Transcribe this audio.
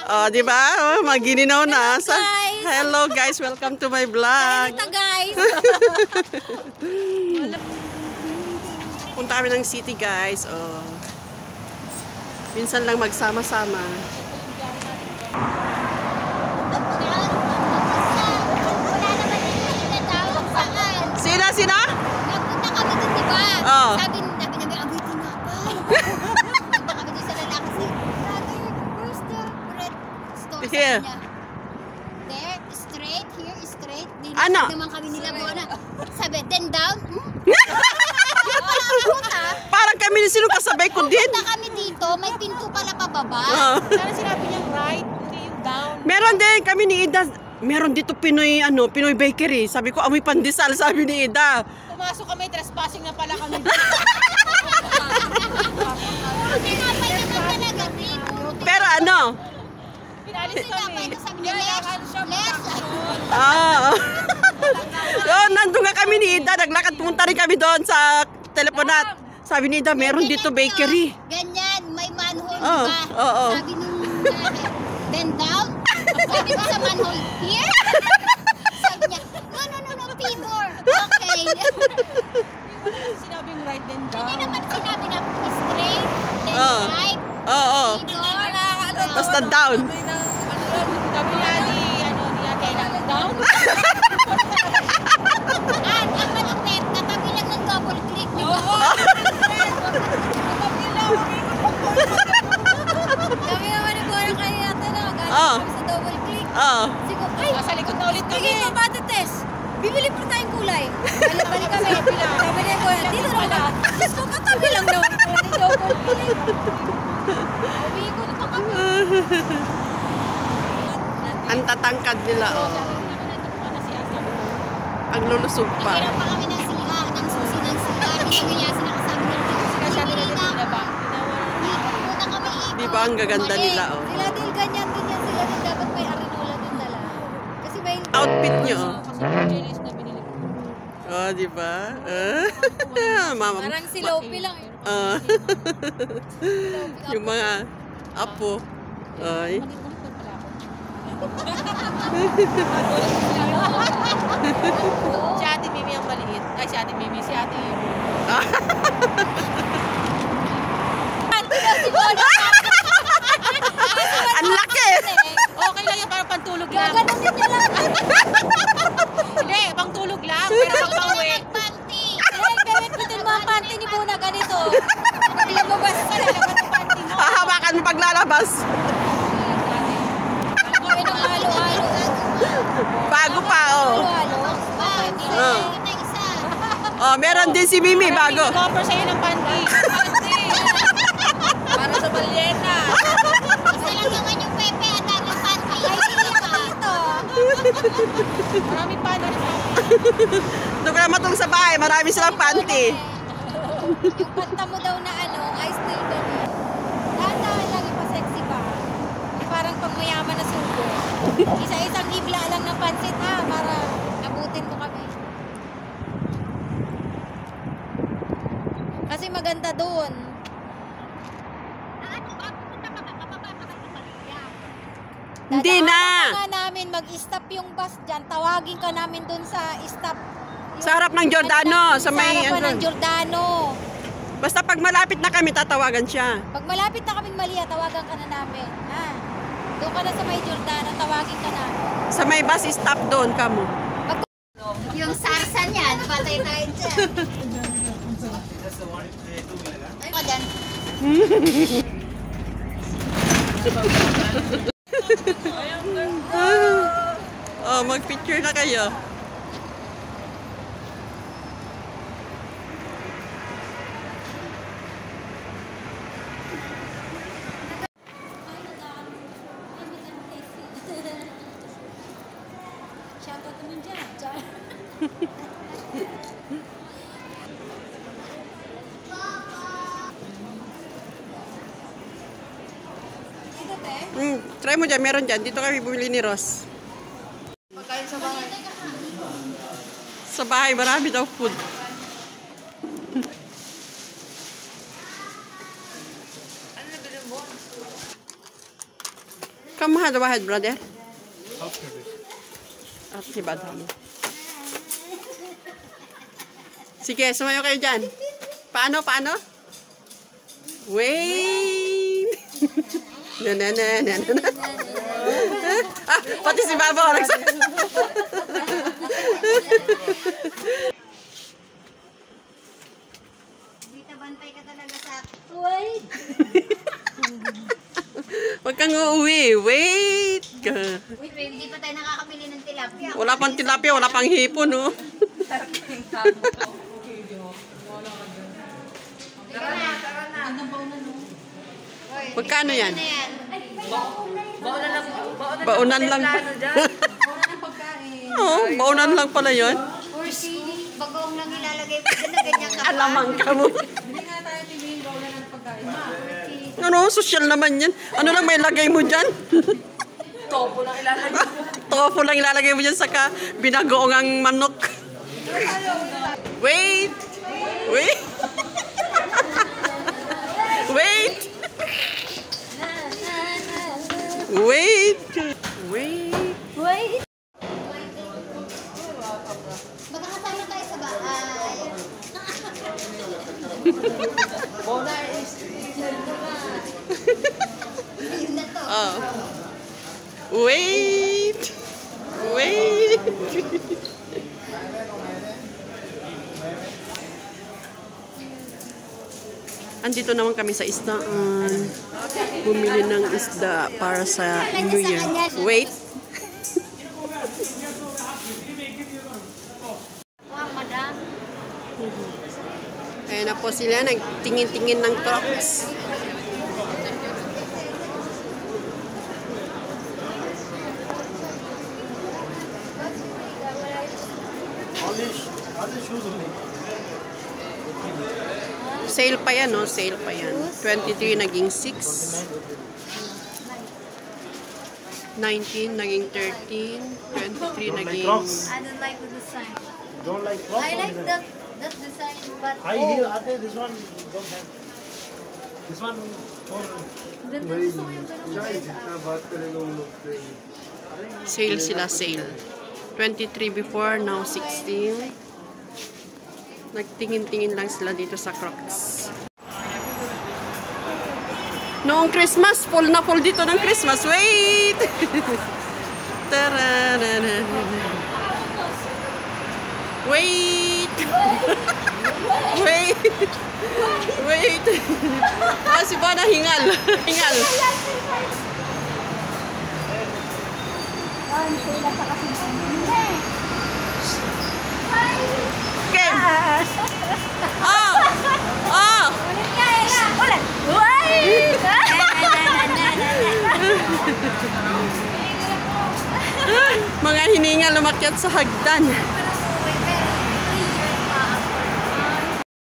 Oh, di ba? Oh, magininaw na. Hello guys, welcome to my vlog. Hello guys. Punta kami ng city guys. Oh. Minsan lang magsama-sama. Sina? Nagpunta kami dun, di ba? Oh. Sabi namin, agoy tinapay. Nagpunta kami dun sa lalaki. Brother, where's the bread store? Here. There, straight, here, straight. Ano? Naman kami nila buwan na. Sabi, then down. Parang kami ni sino kasabay ko din. Punta kami dito, may pinto pala pababa. Sana sinabi niyang right, hindi yung down. Meron din kami ni Ida. Meron dito Pinoy Pinoy bakery. Sabi ko amoy pandesal, sabi ni Ida. Pumasok kami, trespassing na pala kami. Tinapay naman talaga, Pero ano? Pinalis kami. Sabi niya, less. Oh, nandun nga kami ni Ida. Naglakad, punta rin kami doon sa teleponat. Sabi ni Ida, meron dito bakery. Ganyan, may manhole, Oh, diba? oo. Sabi nung then down. Sabi ko sa manhole, here? Sabi niya, no, Pibor. Okay. Sinabing right then down. Hindi naman sinabi na straight, then Oh. right, Oo. Pibor. Basta down. Sabi niya ni Ate na, down? At ang malupit, katabi lang ng double click, di ba? Kami naman ni Boy kay ate na, galing kami sa double click. Siguro, ay, Nasa likod na ulit kami. sige pa ba, test? Bibili pa tayong kulay. Balik kami. Sabi niya ko, dito lang ba? Diyos ko, katabi lang daw. Double click. Umikot pa kami. Ang tatangkad nila, oh. Ang lulusog pa. Nakirap pa kami ng siha, ng susi ng siha. Hindi kami niya sinakasabi ng Kasi sabi na na ba? Muna kami ikot. Di ba ang gaganda nila, oh. Sila din ganyan din yan. Sila din dapat may arinola din dala. Kasi may Outfit nyo, oh. Kasi yung jeans na binili ko. Oh, di ba? Mama. parang si Lopi lang. Yung mga apo. Ay. Si Ate Mimi ang maliit. Ay, si Ate Mimi. Si Ate Mimi. Ang laki! Okay lang yan, parang pantulog lang. Gaganon din niya lang. Hindi, pangtulog lang. Pero pag pauwi. Panty. Ay, gawin ko din mga panty ni Buna ganito. Pag lumabas ka na, laban ng panty mo. Hahawakan mo paglalabas. Gawin ng halo-halo. Bago pa, oh. Halo-halo. Oh. Oh, meron din si Mimi, bago. Offer sa'yo ng panty. Para sa balyena. Isa lang naman yung pepe at daming panty. Ay, hindi pa. Maraming panty. Doon ka na matulog sa bahay, marami silang panty. Yung panta mo daw na ay still ganun. Dahan-dahan lang yung pa-sexy ba? Yung parang pagmayaman na sugo. Isa-isang ibla lang ng pansit ha, para abutin ko kami. Kasi maganda doon. Hindi na. Dadaanan namin mag-stop yung bus dyan. Tawagin ka namin doon sa stop. Sa harap ng Giordano, sa may harapan ano. ng Giordano. Basta pag malapit na kami, tatawagan siya. Pag malapit na kaming Malia, tawagan ka na namin. Ha? Doon ka na sa may Giordano, tawagin ka namin. Sa may bus stop doon kamo. Yung sarsa niya, nabatay tayo dyan. Ay, ko dyan. Oh, mag-picture na kayo. Shoutout naman dyan. Try mo dyan, meron dyan. Dito kami bumili ni Ross. Pagkain sa bahay. Sa bahay, marami daw food. Ano na bilhin mo? Come ahead, brother. At si Badam. Sige, sumayo kayo dyan. Paano? Wait! Na. Ah, pati si Baba. Dito, bantay ka talaga sa... Wait! Huwag kang uuwi. Wait! Wait, hindi pa tayo nakakabili ng tilapia. Wala pang tilapia, wala pang hipon, no? Magkano yan? Ano yan? Baunan lang. Oo, baunan lang pala yun. Or bagong lang ilalagay mo dyan na ganyan ka pa. Alamang ka mo. Ano, social naman yan. Ano lang may lagay mo dyan? Topo lang ilalagay mo. Tofu lang ilalagay mo dyan saka binagoong ang manok. Wait! Wait! Wait! Wait! Wait! Wait! Magkakasama tayo sa bahay. Yun na to. Oh. Wait! Wait! Andito naman kami sa isdaan. Bumili ng isda para sa New Year. Wait! Wow, madam. Ayan na po sila, nagtingin-tingin ng Crocs. Sale pa yan, no? Sale pa yan. 23 naging 6. 19 naging 13. 23 naging... I don't like the design. Don't like Crocs? I like that design, but High heel, Ate, this one don't have. This one for ganda gusto ko yung ganun. Sale sila, sale. 23 before, now 16. Nagtingin-tingin lang sila dito sa Crocs. Noong Christmas, full na full dito ng Christmas. Wait! Tararara. Wait! Wait! Wait! Ah, si Bona hingal. Hingal. Okay. Oh! Oh! Ulit! Wait! Mga hininga lumakyat sa hagdan.